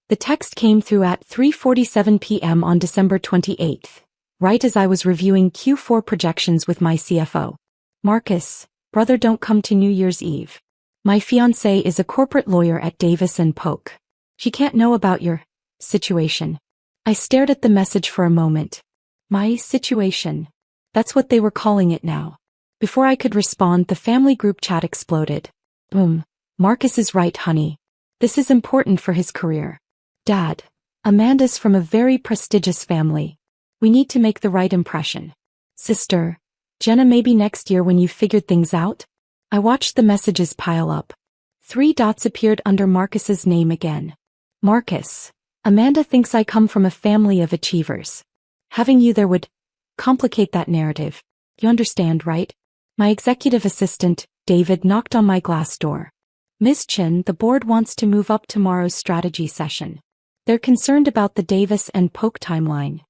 The text came through at 3:47 p.m. on December 28th, right as I was reviewing Q4 projections with my CFO. Marcus, brother, don't come to New Year's Eve. My fiancée is a corporate lawyer at Davis & Polk. She can't know about your situation. I stared at the message for a moment. My situation. That's what they were calling it now. Before I could respond, the family group chat exploded. Marcus is right, honey. This is important for his career. Dad, Amanda's from a very prestigious family. We need to make the right impression. Sister, Jenna, maybe next year when you've figured things out? I watched the messages pile up. 3 dots appeared under Marcus's name again. Marcus, Amanda thinks I come from a family of achievers. Having you there would complicate that narrative. You understand, right? My executive assistant, David, knocked on my glass door. Ms. Chin, the board wants to move up tomorrow's strategy session. They're concerned about the Davis & Polk timeline.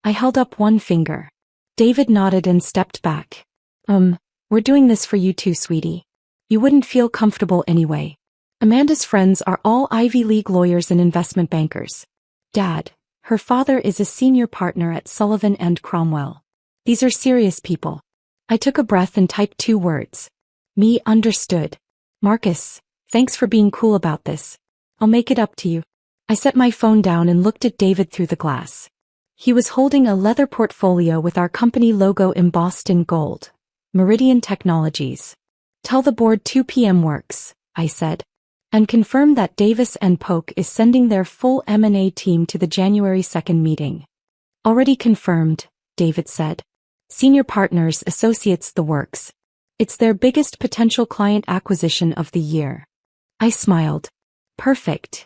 I held up one finger. David nodded and stepped back. We're doing this for you too, sweetie. You wouldn't feel comfortable anyway. Amanda's friends are all Ivy League lawyers and investment bankers. Dad, her father is a senior partner at Sullivan & Cromwell. These are serious people. I took a breath and typed 2 words. Me, understood. Marcus, thanks for being cool about this. I'll make it up to you. I set my phone down and looked at David through the glass. He was holding a leather portfolio with our company logo embossed in gold. Meridian Technologies. Tell the board 2 p.m. works, I said. And confirm that Davis & Polk is sending their full M&A team to the January 2nd meeting. Already confirmed, David said. Senior partners, associates, the works. It's their biggest potential client acquisition of the year. I smiled. Perfect.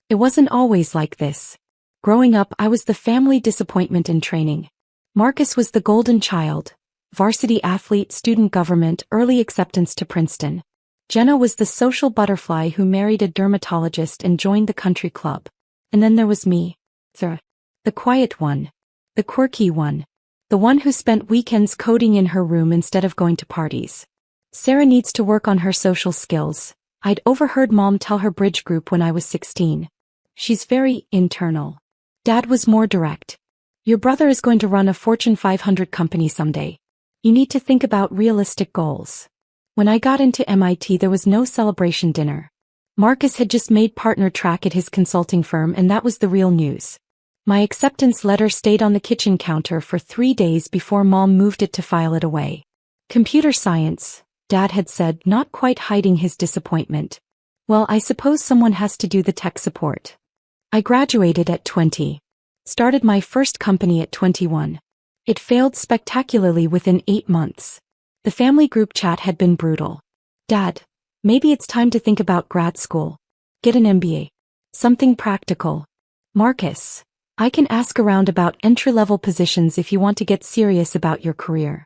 It wasn't always like this. Growing up, I was the family disappointment in training. Marcus was the golden child. Varsity athlete, student government, early acceptance to Princeton. Jenna was the social butterfly who married a dermatologist and joined the country club. And then there was me. The quiet one. The quirky one. The one who spent weekends coding in her room instead of going to parties. Sarah needs to work on her social skills. I'd overheard Mom tell her bridge group when I was 16. She's very internal. Dad was more direct. Your brother is going to run a Fortune 500 company someday. You need to think about realistic goals. When I got into MIT, there was no celebration dinner. Marcus had just made partner track at his consulting firm, and that was the real news. My acceptance letter stayed on the kitchen counter for 3 days before Mom moved it to file it away. Computer science, Dad had said, not quite hiding his disappointment. Well, I suppose someone has to do the tech support. I graduated at 20. Started my first company at 21. It failed spectacularly within 8 months. The family group chat had been brutal. Dad, maybe it's time to think about grad school. Get an MBA. Something practical. Marcus, I can ask around about entry-level positions if you want to get serious about your career.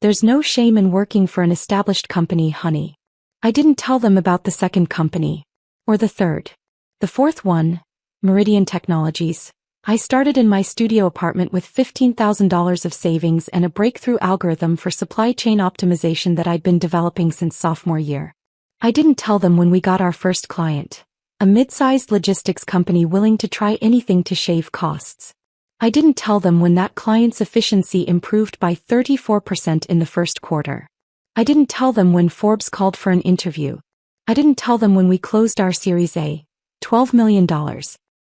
There's no shame in working for an established company, honey. I didn't tell them about the second company. Or the third. The fourth one, Meridian Technologies. I started in my studio apartment with $15,000 of savings and a breakthrough algorithm for supply chain optimization that I'd been developing since sophomore year. I didn't tell them when we got our first client, a mid-sized logistics company willing to try anything to shave costs. I didn't tell them when that client's efficiency improved by 34% in the first quarter. I didn't tell them when Forbes called for an interview. I didn't tell them when we closed our Series A, $12 million.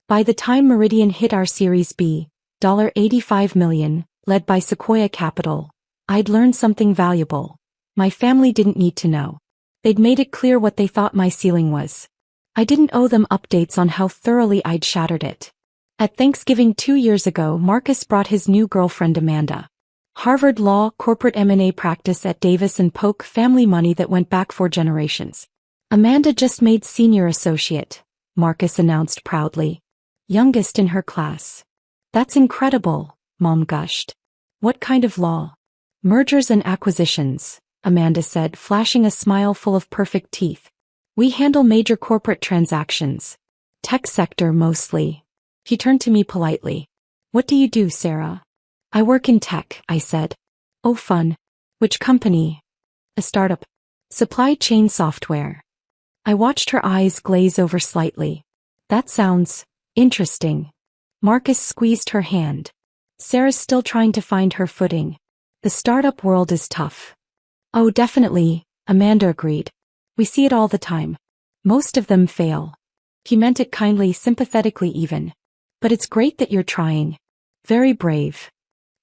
By the time Meridian hit our Series B, $85 million, led by Sequoia Capital, I'd learned something valuable. My family didn't need to know. They'd made it clear what they thought my ceiling was. I didn't owe them updates on how thoroughly I'd shattered it. At Thanksgiving 2 years ago, Marcus brought his new girlfriend Amanda. Harvard Law, corporate M&A practice at Davis & Polk, family money that went back 4 generations. Amanda just made senior associate, Marcus announced proudly. Youngest in her class. That's incredible, Mom gushed. What kind of law? Mergers and acquisitions, Amanda said, flashing a smile full of perfect teeth. We handle major corporate transactions. Tech sector mostly. He turned to me politely. What do you do, Sarah? I work in tech, I said. Oh, fun. Which company? A startup. Supply chain software. I watched her eyes glaze over slightly. That sounds interesting. Marcus squeezed her hand. Sarah's still trying to find her footing. The startup world is tough. Oh, definitely, Amanda agreed. We see it all the time. Most of them fail. He meant it kindly, sympathetically even. But it's great that you're trying. Very brave.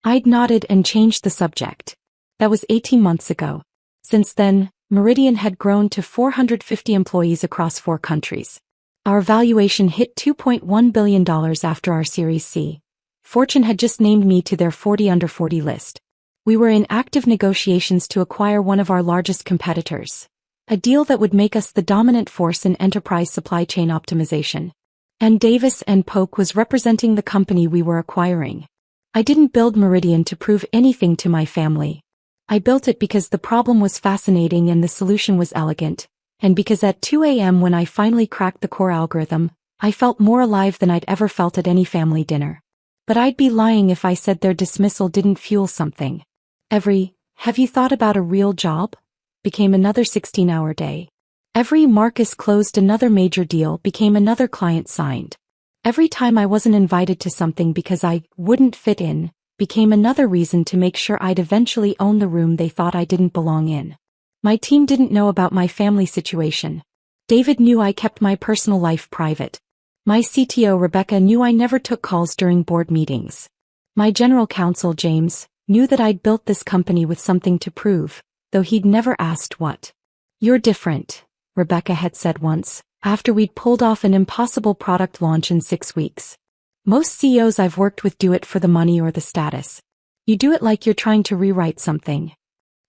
I'd nodded and changed the subject. That was 18 months ago. Since then, Meridian had grown to 450 employees across 4 countries. Our valuation hit $2.1 billion after our Series C. Fortune had just named me to their 40 under 40 list. We were in active negotiations to acquire one of our largest competitors. A deal that would make us the dominant force in enterprise supply chain optimization. And Davis & Polk was representing the company we were acquiring. I didn't build Meridian to prove anything to my family. I built it because the problem was fascinating and the solution was elegant, and because at 2 a.m. when I finally cracked the core algorithm, I felt more alive than I'd ever felt at any family dinner. But I'd be lying if I said their dismissal didn't fuel something. Have you thought about a real job? Became another 16-hour day. Every Marcus closed another major deal became another client signed. Every time I wasn't invited to something because I wouldn't fit in, became another reason to make sure I'd eventually own the room they thought I didn't belong in. My team didn't know about my family situation. David knew I kept my personal life private. My CTO Rebecca knew I never took calls during board meetings. My general counsel James knew that I'd built this company with something to prove, though he'd never asked what. You're different, Rebecca had said once, after we'd pulled off an impossible product launch in 6 weeks. Most CEOs I've worked with do it for the money or the status. You do it like you're trying to rewrite something.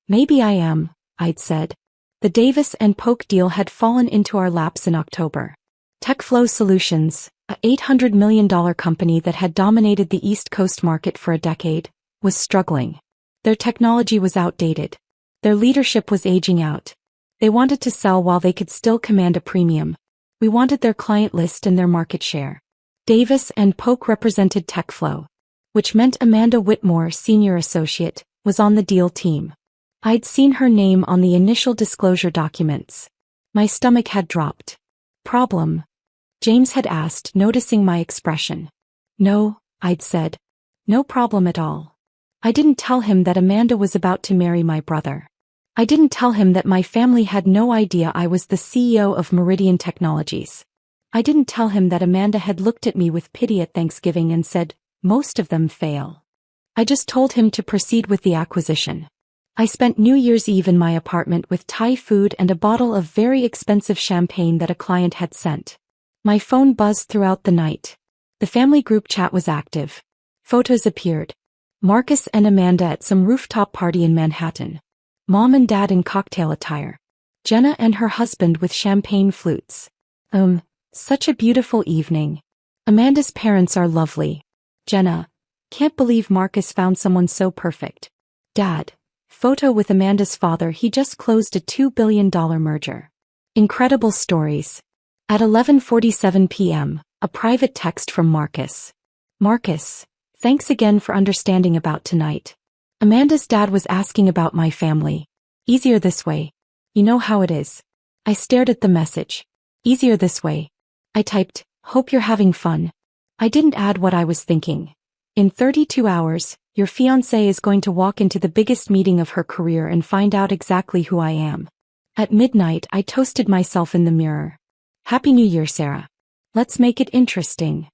Maybe I am, I'd said. The Davis & Polk deal had fallen into our laps in October. TechFlow Solutions, a $800 million company that had dominated the East Coast market for a decade, was struggling. Their technology was outdated. Their leadership was aging out. They wanted to sell while they could still command a premium. We wanted their client list and their market share. Davis & Polk represented TechFlow, which meant Amanda Whitmore, senior associate, was on the deal team. I'd seen her name on the initial disclosure documents. My stomach had dropped. Problem? James had asked, noticing my expression. No, I'd said. No problem at all. I didn't tell him that Amanda was about to marry my brother. I didn't tell him that my family had no idea I was the CEO of Meridian Technologies. I didn't tell him that Amanda had looked at me with pity at Thanksgiving and said, most of them fail. I just told him to proceed with the acquisition. I spent New Year's Eve in my apartment with Thai food and a bottle of very expensive champagne that a client had sent. My phone buzzed throughout the night. The family group chat was active. Photos appeared. Marcus and Amanda at some rooftop party in Manhattan. Mom and Dad in cocktail attire. Jenna and her husband with champagne flutes. Such a beautiful evening. Amanda's parents are lovely. Jenna, can't believe Marcus found someone so perfect. Dad, photo with Amanda's father, he just closed a $2 billion merger. Incredible stories. At 11:47 p.m., a private text from Marcus. Marcus, thanks again for understanding about tonight. Amanda's dad was asking about my family. Easier this way. You know how it is. I stared at the message. Easier this way. I typed, hope you're having fun. I didn't add what I was thinking. In 32 hours, your fiancée is going to walk into the biggest meeting of her career and find out exactly who I am. At midnight, I toasted myself in the mirror. Happy New Year, Sarah. Let's make it interesting.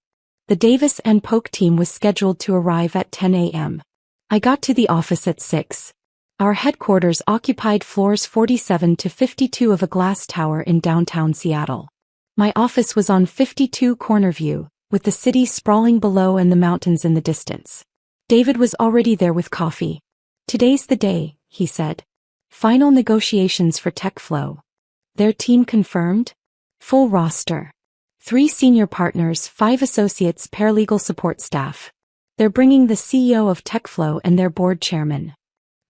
The Davis & Polk team was scheduled to arrive at 10 a.m. I got to the office at 6. Our headquarters occupied floors 47 to 52 of a glass tower in downtown Seattle. My office was on 52 Corner View, with the city sprawling below and the mountains in the distance. David was already there with coffee. Today's the day, he said. Final negotiations for TechFlow. Their team confirmed? Full roster. 3 senior partners, 5 associates, paralegal support staff. They're bringing the CEO of TechFlow and their board chairman.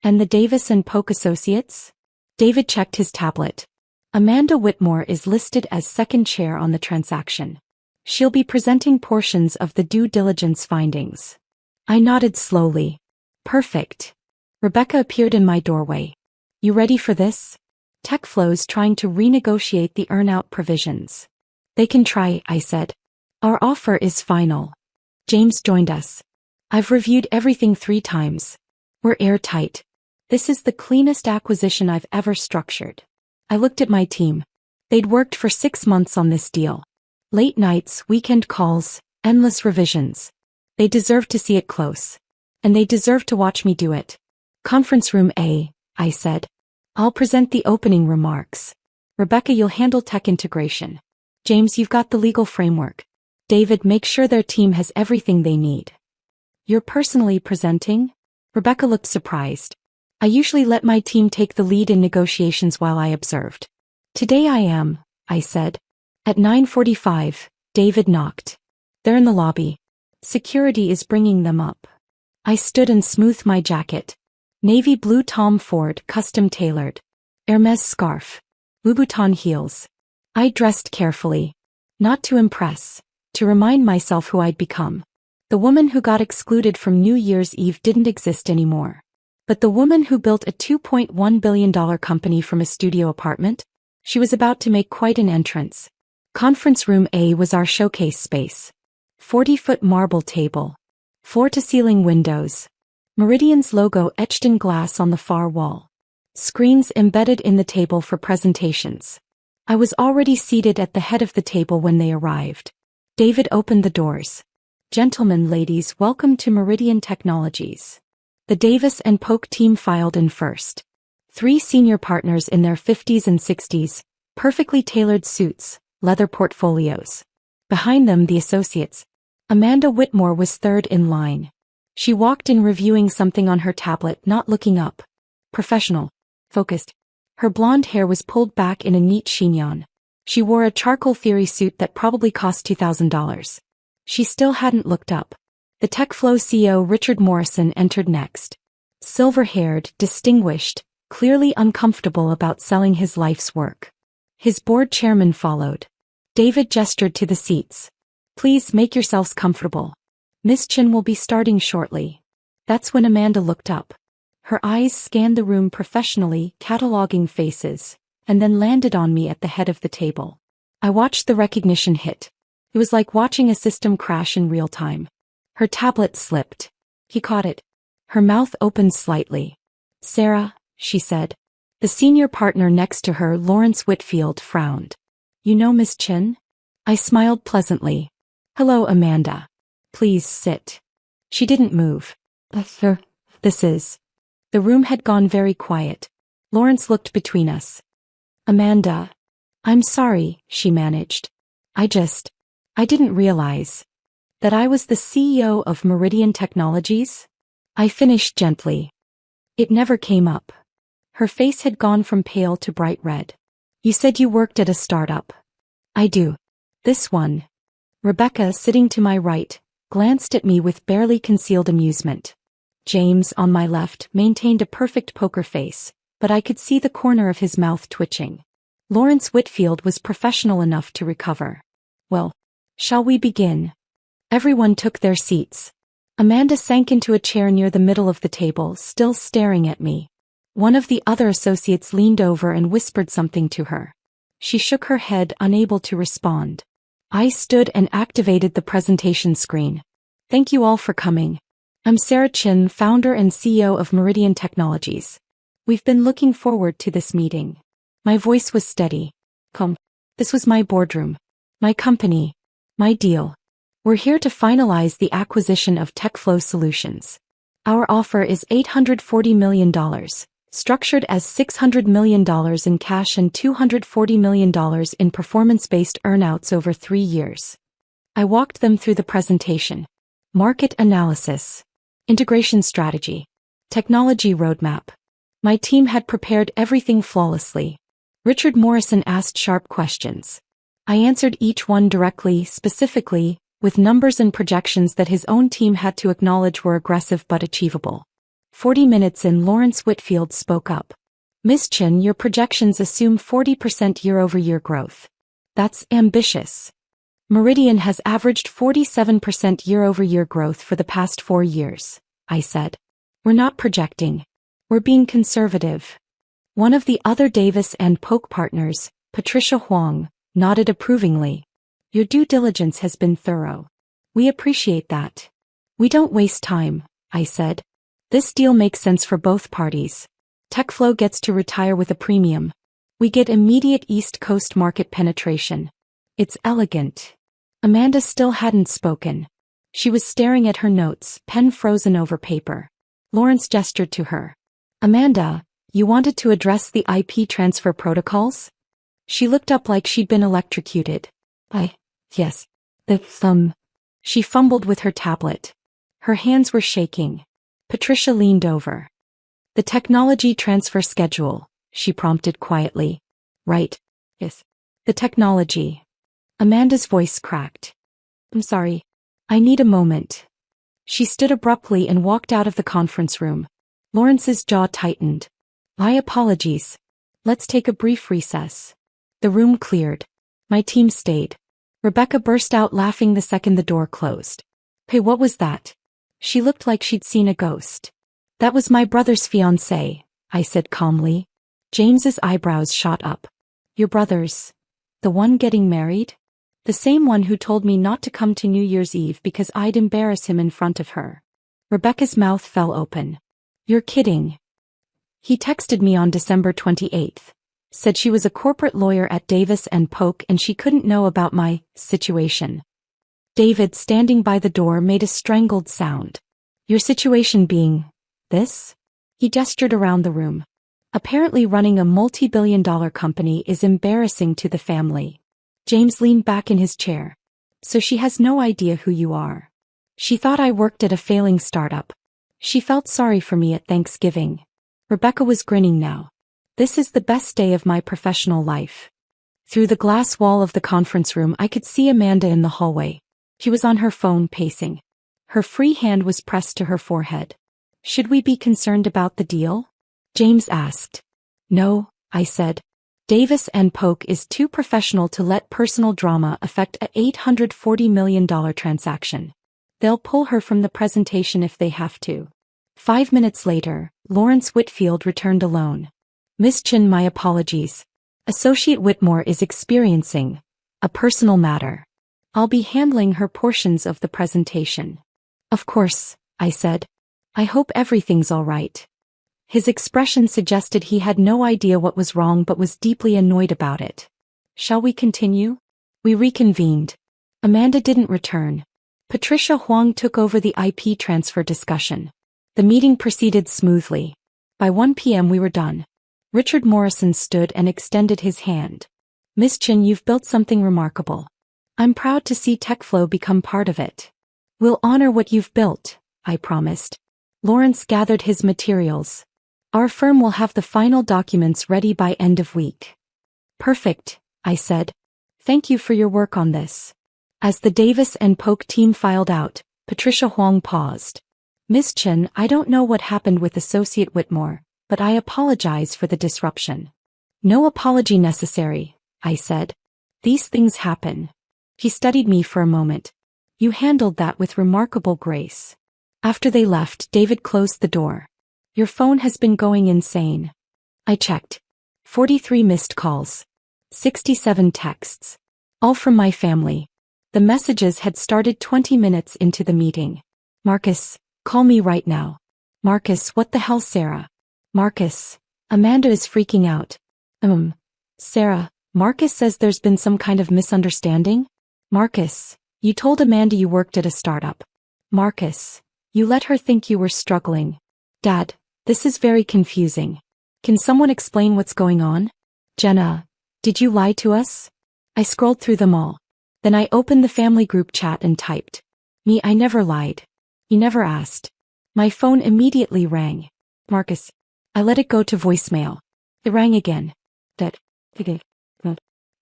And the Davis & Polk associates? David checked his tablet. Amanda Whitmore is listed as second chair on the transaction. She'll be presenting portions of the due diligence findings. I nodded slowly. Perfect. Rebecca appeared in my doorway. You ready for this? TechFlow's trying to renegotiate the earnout provisions. They can try, I said. Our offer is final. James joined us. I've reviewed everything 3 times. We're airtight. This is the cleanest acquisition I've ever structured. I looked at my team. They'd worked for 6 months on this deal. Late nights, weekend calls, endless revisions. They deserve to see it close. And they deserve to watch me do it. Conference room A, I said. I'll present the opening remarks. Rebecca, you'll handle tech integration. James, you've got the legal framework. David, make sure their team has everything they need. You're personally presenting? Rebecca looked surprised. I usually let my team take the lead in negotiations while I observed. Today I am, I said. At 9:45, David knocked. They're in the lobby. Security is bringing them up. I stood and smoothed my jacket. Navy blue Tom Ford, custom tailored. Hermes scarf. Louboutin heels. I dressed carefully. Not to impress, to remind myself who I'd become. The woman who got excluded from New Year's Eve didn't exist anymore. But the woman who built a $2.1 billion company from a studio apartment? She was about to make quite an entrance. Conference room A was our showcase space. 40-foot marble table. Floor-to-ceiling windows. Meridian's logo etched in glass on the far wall. Screens embedded in the table for presentations. I was already seated at the head of the table when they arrived. David opened the doors. Gentlemen, ladies, welcome to Meridian Technologies. The Davis and Polk team filed in first. 3 senior partners in their 50s and 60s, perfectly tailored suits, leather portfolios. Behind them, the associates. Amanda Whitmore was third in line. She walked in reviewing something on her tablet, not looking up. Professional. Focused. Her blonde hair was pulled back in a neat chignon. She wore a charcoal theory suit that probably cost $2,000. She still hadn't looked up. The TechFlow CEO Richard Morrison entered next. Silver-haired, distinguished, clearly uncomfortable about selling his life's work. His board chairman followed. David gestured to the seats. Please make yourselves comfortable. Miss Chin will be starting shortly. That's when Amanda looked up. Her eyes scanned the room professionally, cataloging faces, and then landed on me at the head of the table. I watched the recognition hit. It was like watching a system crash in real time. Her tablet slipped. He caught it. Her mouth opened slightly. Sarah, she said. The senior partner next to her, Lawrence Whitfield, frowned. You know Miss Chin? I smiled pleasantly. Hello, Amanda. Please sit. She didn't move. This is. The room had gone very quiet. Lawrence looked between us. Amanda. I'm sorry, she managed. I didn't realize that I was the CEO of Meridian Technologies. I finished gently. It never came up. Her face had gone from pale to bright red. You said you worked at a startup. I do. This one. Rebecca, sitting to my right, glanced at me with barely concealed amusement. James, on my left, maintained a perfect poker face, but I could see the corner of his mouth twitching. Lawrence Whitfield was professional enough to recover. Well, shall we begin? Everyone took their seats. Amanda sank into a chair near the middle of the table, still staring at me. One of the other associates leaned over and whispered something to her. She shook her head, unable to respond. I stood and activated the presentation screen. Thank you all for coming. I'm Sarah Chin, founder and CEO of Meridian Technologies. We've been looking forward to this meeting. My voice was steady. Come. This was my boardroom. My company. My deal. We're here to finalize the acquisition of TechFlow Solutions. Our offer is $840 million, structured as $600 million in cash and $240 million in performance-based earnouts over 3 years. I walked them through the presentation. Market analysis. Integration strategy. Technology roadmap. My team had prepared everything flawlessly. Richard Morrison asked sharp questions. I answered each one directly, specifically, with numbers and projections that his own team had to acknowledge were aggressive but achievable. 40 minutes in, Lawrence Whitfield spoke up. Miss Chin, your projections assume 40% year-over-year growth. That's ambitious. Meridian has averaged 47% year-over-year growth for the past 4 years, I said. We're not projecting. We're being conservative. One of the other Davis and Polk partners, Patricia Huang, nodded approvingly. Your due diligence has been thorough. We appreciate that. We don't waste time, I said. This deal makes sense for both parties. TechFlow gets to retire with a premium. We get immediate East Coast market penetration. It's elegant. Amanda still hadn't spoken. She was staring at her notes, pen frozen over paper. Lawrence gestured to her. Amanda, you wanted to address the IP transfer protocols? She looked up like she'd been electrocuted. Yes. She fumbled with her tablet. Her hands were shaking. Patricia leaned over. The technology transfer schedule, she prompted quietly. Right. Yes. The technology. Amanda's voice cracked. I'm sorry. I need a moment. She stood abruptly and walked out of the conference room. Lawrence's jaw tightened. My apologies. Let's take a brief recess. The room cleared. My team stayed. Rebecca burst out laughing the second the door closed. Hey, what was that? She looked like she'd seen a ghost. That was my brother's fiancée, I said calmly. James's eyebrows shot up. Your brother's? The one getting married? The same one who told me not to come to New Year's Eve because I'd embarrass him in front of her. Rebecca's mouth fell open. You're kidding. He texted me on December 28th. Said she was a corporate lawyer at Davis & Polk and she couldn't know about my situation. David, standing by the door, made a strangled sound. Your situation being this? He gestured around the room. Apparently running a multi-billion-dollar company is embarrassing to the family. James leaned back in his chair. So she has no idea who you are. She thought I worked at a failing startup. She felt sorry for me at Thanksgiving. Rebecca was grinning now. This is the best day of my professional life. Through the glass wall of the conference room I could see Amanda in the hallway. She was on her phone pacing. Her free hand was pressed to her forehead. Should we be concerned about the deal? James asked. No, I said. Davis & Polk is too professional to let personal drama affect a $840 million transaction. They'll pull her from the presentation if they have to. 5 minutes later, Lawrence Whitfield returned alone. Miss Chin, my apologies. Associate Whitmore is experiencing a personal matter. I'll be handling her portions of the presentation. Of course, I said. I hope everything's all right. His expression suggested he had no idea what was wrong but was deeply annoyed about it. Shall we continue? We reconvened. Amanda didn't return. Patricia Huang took over the IP transfer discussion. The meeting proceeded smoothly. By 1 p.m. we were done. Richard Morrison stood and extended his hand. Miss Chin, you've built something remarkable. I'm proud to see TechFlow become part of it. We'll honor what you've built, I promised. Lawrence gathered his materials. Our firm will have the final documents ready by end of week. Perfect, I said. Thank you for your work on this. As the Davis & Polk team filed out, Patricia Huang paused. Miss Chen, I don't know what happened with Associate Whitmore, but I apologize for the disruption. No apology necessary, I said. These things happen. He studied me for a moment. You handled that with remarkable grace. After they left, David closed the door. Your phone has been going insane. I checked. 43 missed calls. 67 texts. All from my family. The messages had started 20 minutes into the meeting. Marcus, call me right now. Marcus, what the hell, Sarah? Marcus, Amanda is freaking out. Sarah, Marcus says there's been some kind of misunderstanding? Marcus, you told Amanda you worked at a startup. Marcus, you let her think you were struggling. Dad, this is very confusing. Can someone explain what's going on? Jenna, did you lie to us? I scrolled through them all. Then I opened the family group chat and typed. Me, I never lied. You never asked. My phone immediately rang. Marcus. I let it go to voicemail. It rang again.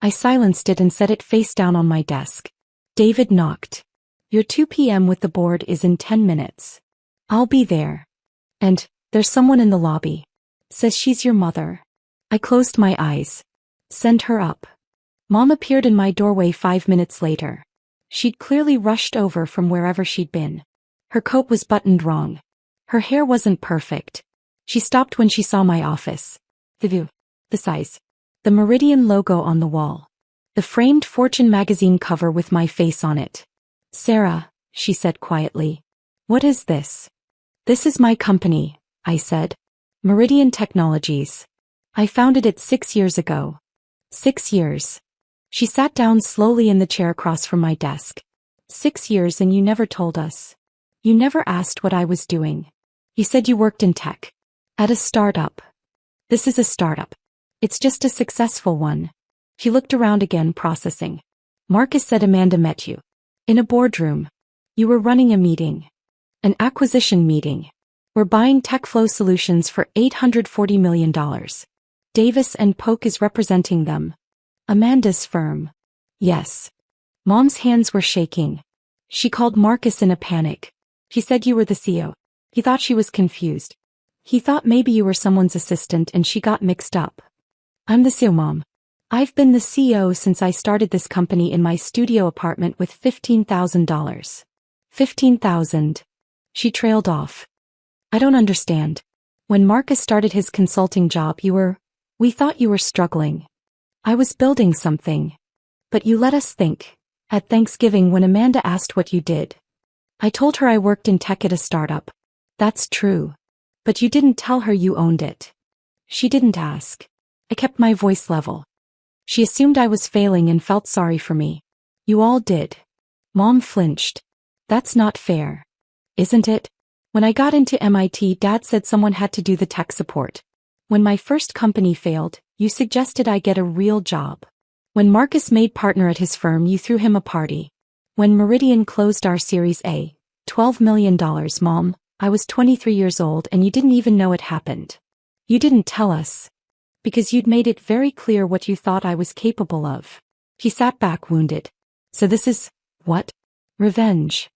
I silenced it and set it face down on my desk. David knocked. Your 2 p.m. with the board is in 10 minutes. I'll be there. And, there's someone in the lobby. Says she's your mother. I closed my eyes. Send her up. Mom appeared in my doorway 5 minutes later. She'd clearly rushed over from wherever she'd been. Her coat was buttoned wrong. Her hair wasn't perfect. She stopped when she saw my office. The view. The size. The Meridian logo on the wall. The framed Fortune magazine cover with my face on it. Sarah, she said quietly. What is this? This is my company, I said. Meridian Technologies. I founded it 6 years ago. 6 years. She sat down slowly in the chair across from my desk. 6 years and you never told us. You never asked what I was doing. You said you worked in tech. At a startup. This is a startup. It's just a successful one. She looked around again, processing. Marcus said Amanda met you. In a boardroom. You were running a meeting. An acquisition meeting. We're buying TechFlow Solutions for $840 million. Davis and Polk is representing them. Amanda's firm. Yes. Mom's hands were shaking. She called Marcus in a panic. He said you were the CEO. He thought she was confused. He thought maybe you were someone's assistant and she got mixed up. I'm the CEO, Mom. I've been the CEO since I started this company in my studio apartment with $15,000. $15,000. She trailed off. I don't understand. When Marcus started his consulting job we thought you were struggling. I was building something. But you let us think. At Thanksgiving when Amanda asked what you did. I told her I worked in tech at a startup. That's true. But you didn't tell her you owned it. She didn't ask. I kept my voice level. She assumed I was failing and felt sorry for me. You all did. Mom flinched. That's not fair. Isn't it? When I got into MIT, Dad said someone had to do the tech support. When my first company failed, you suggested I get a real job. When Marcus made partner at his firm, you threw him a party. When Meridian closed our Series A, $12 million, Mom, I was 23 years old and you didn't even know it happened. You didn't tell us. Because you'd made it very clear what you thought I was capable of. He sat back wounded. So this is, what? Revenge.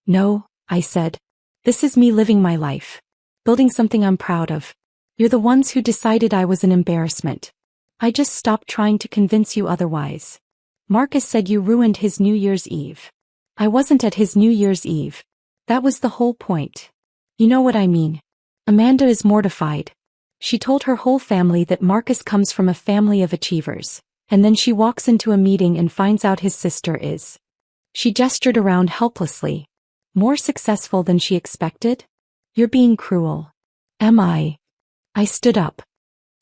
No, I said. This is me living my life. Building something I'm proud of. You're the ones who decided I was an embarrassment. I just stopped trying to convince you otherwise. Marcus said you ruined his New Year's Eve. I wasn't at his New Year's Eve. That was the whole point. You know what I mean. Amanda is mortified. She told her whole family that Marcus comes from a family of achievers, and then she walks into a meeting and finds out his sister is. She gestured around helplessly. More successful than she expected? You're being cruel. Am I? I stood up.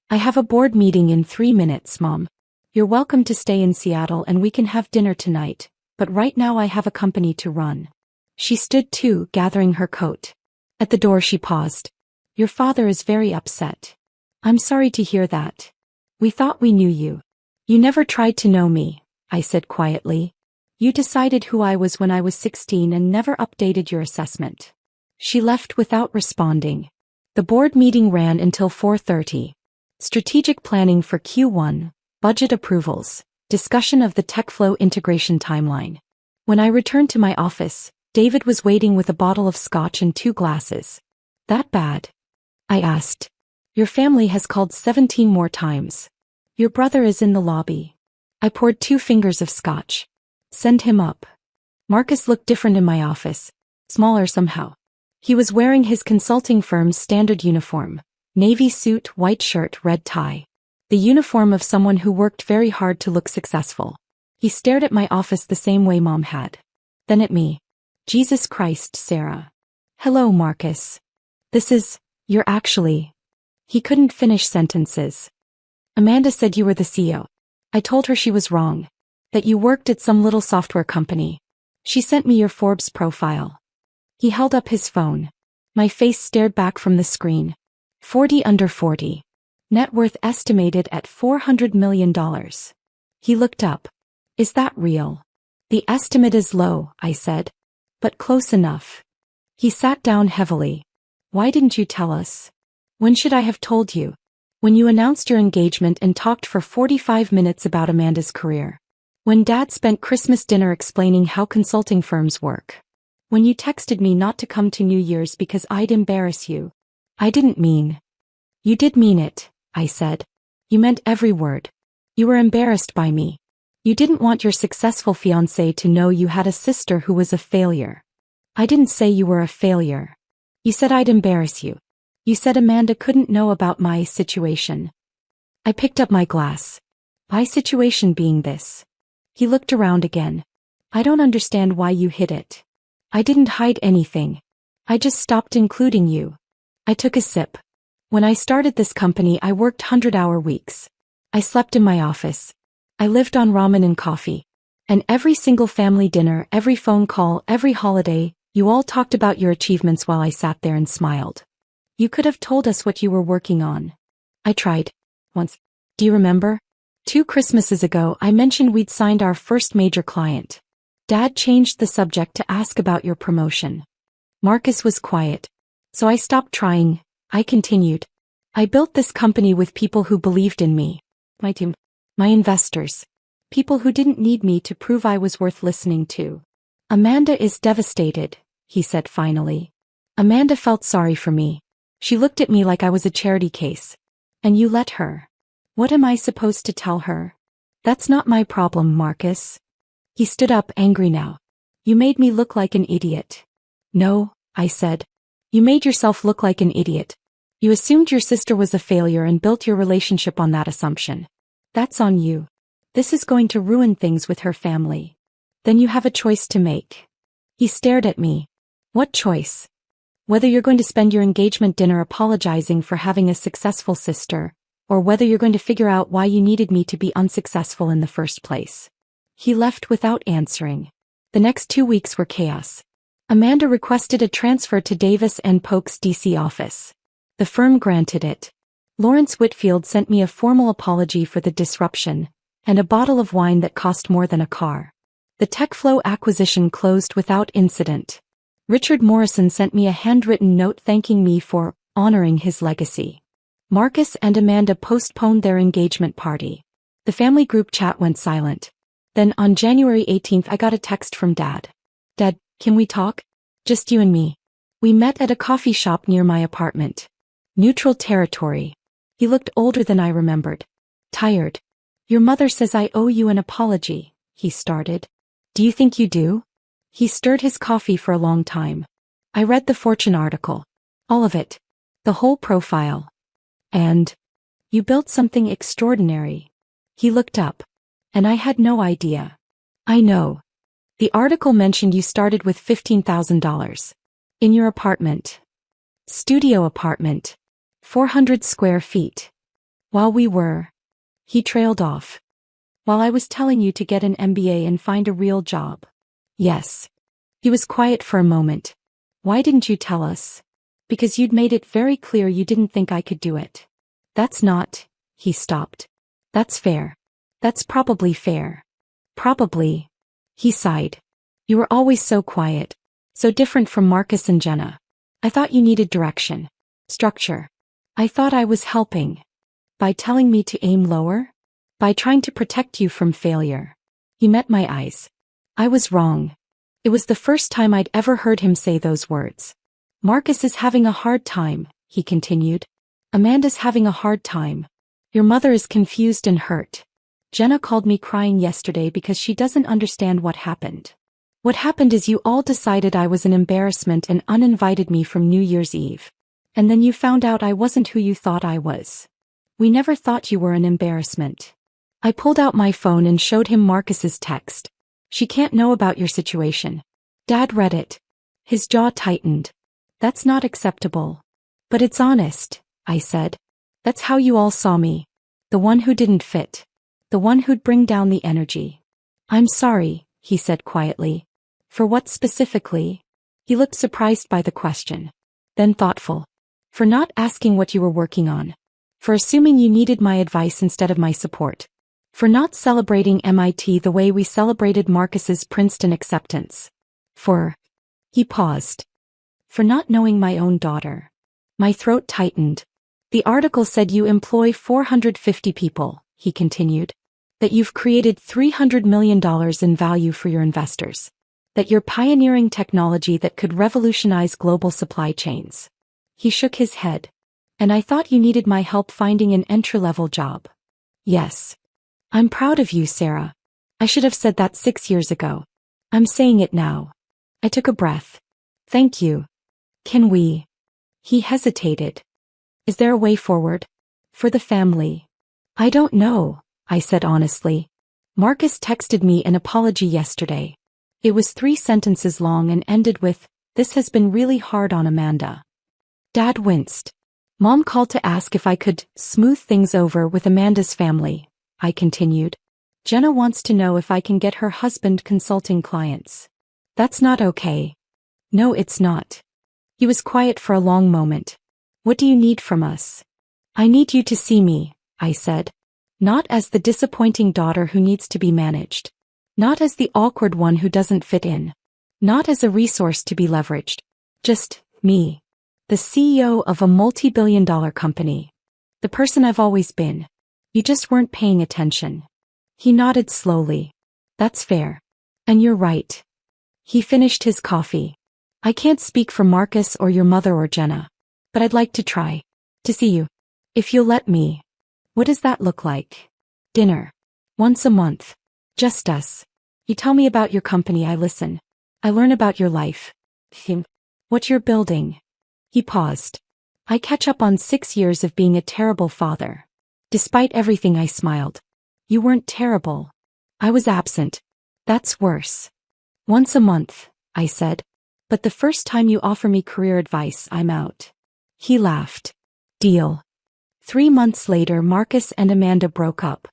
I have a board meeting in 3 minutes, Mom. You're welcome to stay in Seattle and we can have dinner tonight, but right now I have a company to run. She stood too, gathering her coat. At the door she paused. Your father is very upset. I'm sorry to hear that. We thought we knew you. You never tried to know me, I said quietly. You decided who I was when I was 16 and never updated your assessment. She left without responding. The board meeting ran until 4:30. Strategic planning for Q1, budget approvals, discussion of the TechFlow integration timeline. When I returned to my office, David was waiting with a bottle of scotch and 2 glasses. That bad? I asked. Your family has called 17 more times. Your brother is in the lobby. I poured 2 fingers of scotch. Send him up. Marcus looked different in my office. Smaller somehow. He was wearing his consulting firm's standard uniform. Navy suit, white shirt, red tie. The uniform of someone who worked very hard to look successful. He stared at my office the same way Mom had. Then at me. Jesus Christ, Sarah. Hello, Marcus. You're actually. He couldn't finish sentences. Amanda said you were the CEO. I told her she was wrong. That you worked at some little software company. She sent me your Forbes profile. He held up his phone. My face stared back from the screen. 40 under 40. Net worth estimated at $400 million. He looked up. Is that real? The estimate is low, I said. But close enough. He sat down heavily. Why didn't you tell us? When should I have told you? When you announced your engagement and talked for 45 minutes about Amanda's career. When Dad spent Christmas dinner explaining how consulting firms work. When you texted me not to come to New Year's because I'd embarrass you. I didn't mean. You did mean it, I said. You meant every word. You were embarrassed by me. You didn't want your successful fiancé to know you had a sister who was a failure. I didn't say you were a failure. You said I'd embarrass you. You said Amanda couldn't know about my situation. I picked up my glass. My situation being this. He looked around again. I don't understand why you hid it. I didn't hide anything. I just stopped including you. I took a sip. When I started this company, I worked 100-hour weeks. I slept in my office. I lived on ramen and coffee. And every single family dinner, every phone call, every holiday, you all talked about your achievements while I sat there and smiled. You could have told us what you were working on. I tried. Once. Do you remember? 2 Christmases ago, I mentioned we'd signed our first major client. Dad changed the subject to ask about your promotion. Marcus was quiet. So I stopped trying. I continued. I built this company with people who believed in me. My team. My investors. People who didn't need me to prove I was worth listening to. Amanda is devastated, he said finally. Amanda felt sorry for me. She looked at me like I was a charity case. And you let her. What am I supposed to tell her? That's not my problem, Marcus. He stood up, angry now. You made me look like an idiot. No, I said. You made yourself look like an idiot. You assumed your sister was a failure and built your relationship on that assumption. That's on you. This is going to ruin things with her family. Then you have a choice to make. He stared at me. What choice? Whether you're going to spend your engagement dinner apologizing for having a successful sister, or whether you're going to figure out why you needed me to be unsuccessful in the first place. He left without answering. The next 2 weeks were chaos. Amanda requested a transfer to Davis & Polk's DC office. The firm granted it. Lawrence Whitfield sent me a formal apology for the disruption, and a bottle of wine that cost more than a car. The TechFlow acquisition closed without incident. Richard Morrison sent me a handwritten note thanking me for honoring his legacy. Marcus and Amanda postponed their engagement party. The family group chat went silent. Then on January 18th I got a text from Dad. Dad, can we talk? Just you and me. We met at a coffee shop near my apartment. Neutral territory. He looked older than I remembered. Tired. Your mother says I owe you an apology, he started. Do you think you do? He stirred his coffee for a long time. I read the Fortune article. All of it. The whole profile. And you built something extraordinary. He looked up. And I had no idea. I know. The article mentioned you started with $15,000. In your apartment. Studio apartment. 400 square feet. While we were. He trailed off. While I was telling you to get an MBA and find a real job. Yes. He was quiet for a moment. Why didn't you tell us? Because you'd made it very clear you didn't think I could do it. That's not. He stopped. That's fair. That's probably fair. Probably. He sighed. You were always so quiet. So different from Marcus and Jenna. I thought you needed direction. Structure. I thought I was helping. By telling me to aim lower? By trying to protect you from failure. He met my eyes. I was wrong. It was the first time I'd ever heard him say those words. Marcus is having a hard time, he continued. Amanda's having a hard time. Your mother is confused and hurt. Jenna called me crying yesterday because she doesn't understand what happened. What happened is you all decided I was an embarrassment and uninvited me from New Year's Eve. And then you found out I wasn't who you thought I was. We never thought you were an embarrassment. I pulled out my phone and showed him Marcus's text. She can't know about your situation. Dad read it. His jaw tightened. That's not acceptable. But it's honest, I said. That's how you all saw me. The one who didn't fit. The one who'd bring down the energy. I'm sorry, he said quietly. For what specifically? He looked surprised by the question. Then thoughtful. For not asking what you were working on. For assuming you needed my advice instead of my support. For not celebrating MIT the way we celebrated Marcus's Princeton acceptance. He paused. For not knowing my own daughter. My throat tightened. The article said you employ 450 people, he continued. That you've created $300 million in value for your investors. That you're pioneering technology that could revolutionize global supply chains. He shook his head. And I thought you needed my help finding an entry-level job. Yes. I'm proud of you, Sarah. I should have said that 6 years ago. I'm saying it now. I took a breath. Thank you. Can we? He hesitated. Is there a way forward? For the family? I don't know, I said honestly. Marcus texted me an apology yesterday. It was 3 sentences long and ended with, "This has been really hard on Amanda." Dad winced. Mom called to ask if I could smooth things over with Amanda's family, I continued. Jenna wants to know if I can get her husband consulting clients. That's not okay. No, it's not. He was quiet for a long moment. What do you need from us? I need you to see me, I said. Not as the disappointing daughter who needs to be managed. Not as the awkward one who doesn't fit in. Not as a resource to be leveraged. Just me. The CEO of a multi-billion-dollar company. The person I've always been. You just weren't paying attention. He nodded slowly. That's fair. And you're right. He finished his coffee. I can't speak for Marcus or your mother or Jenna. But I'd like to try. To see you. If you'll let me. What does that look like? Dinner. Once a month. Just us. You tell me about your company, I listen. I learn about your life. What you're building. He paused. I catch up on 6 years of being a terrible father. Despite everything, I smiled. You weren't terrible. I was absent. That's worse. Once a month, I said. But the first time you offer me career advice, I'm out. He laughed. Deal. 3 months later, Marcus and Amanda broke up.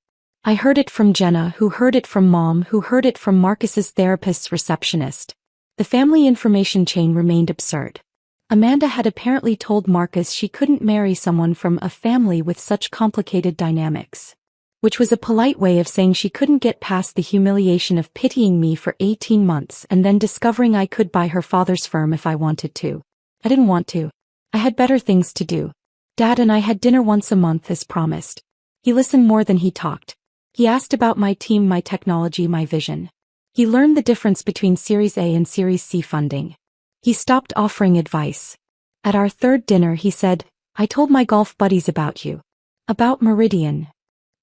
I heard it from Jenna, who heard it from Mom, who heard it from Marcus's therapist's receptionist. The family information chain remained absurd. Amanda had apparently told Marcus she couldn't marry someone from a family with such complicated dynamics. Which was a polite way of saying she couldn't get past the humiliation of pitying me for 18 months and then discovering I could buy her father's firm if I wanted to. I didn't want to. I had better things to do. Dad and I had dinner once a month as promised. He listened more than he talked. He asked about my team, my technology, my vision. He learned the difference between Series A and Series C funding. He stopped offering advice. At our 3rd dinner he said, I told my golf buddies about you. About Meridian.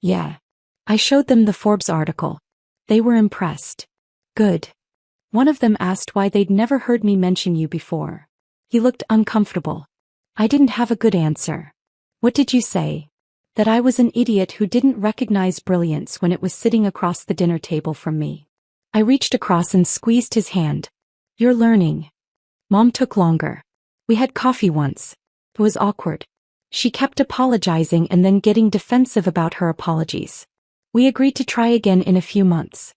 Yeah. I showed them the Forbes article. They were impressed. Good. One of them asked why they'd never heard me mention you before. He looked uncomfortable. I didn't have a good answer. What did you say? That I was an idiot who didn't recognize brilliance when it was sitting across the dinner table from me. I reached across and squeezed his hand. You're learning. Mom took longer. We had coffee once. It was awkward. She kept apologizing and then getting defensive about her apologies. We agreed to try again in a few months.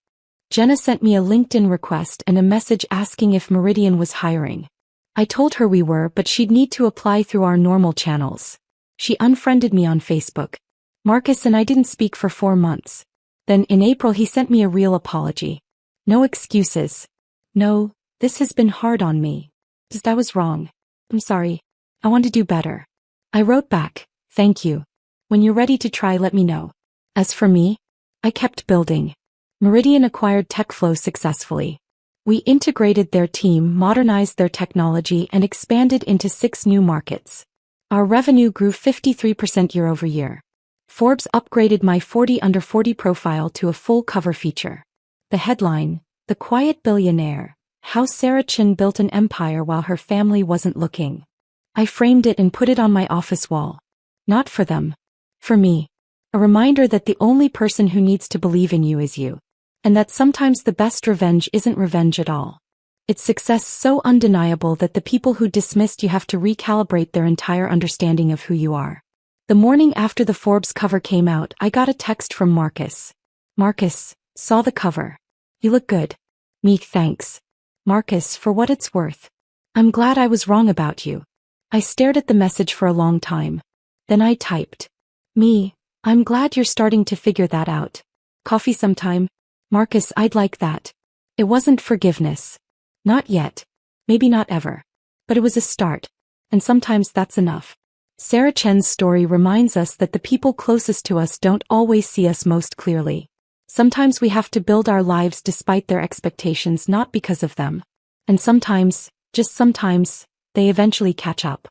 Jenna sent me a LinkedIn request and a message asking if Meridian was hiring. I told her we were, but she'd need to apply through our normal channels. She unfriended me on Facebook. Marcus and I didn't speak for 4 months. Then in April he sent me a real apology. No excuses. No, this has been hard on me. I was wrong. I'm sorry. I want to do better. I wrote back, thank you. When you're ready to try, let me know. As for me, I kept building. Meridian acquired TechFlow successfully. We integrated their team, modernized their technology, and expanded into 6 new markets. Our revenue grew 53% year over year. Forbes upgraded my 40 under 40 profile to a full cover feature. The headline, The Quiet Billionaire, How Sarah Chin Built an Empire While Her Family Wasn't Looking. I framed it and put it on my office wall. Not for them. For me. A reminder that the only person who needs to believe in you is you. And that sometimes the best revenge isn't revenge at all. It's success so undeniable that the people who dismissed you have to recalibrate their entire understanding of who you are. The morning after the Forbes cover came out, I got a text from Marcus. Marcus, saw the cover. You look good. Me, thanks. Marcus, for what it's worth. I'm glad I was wrong about you. I stared at the message for a long time. Then I typed. Me, I'm glad you're starting to figure that out. Coffee sometime? Marcus, I'd like that. It wasn't forgiveness. Not yet. Maybe not ever. But it was a start. And sometimes that's enough. Sarah Chen's story reminds us that the people closest to us don't always see us most clearly. Sometimes we have to build our lives despite their expectations, not because of them. And sometimes, just sometimes, they eventually catch up.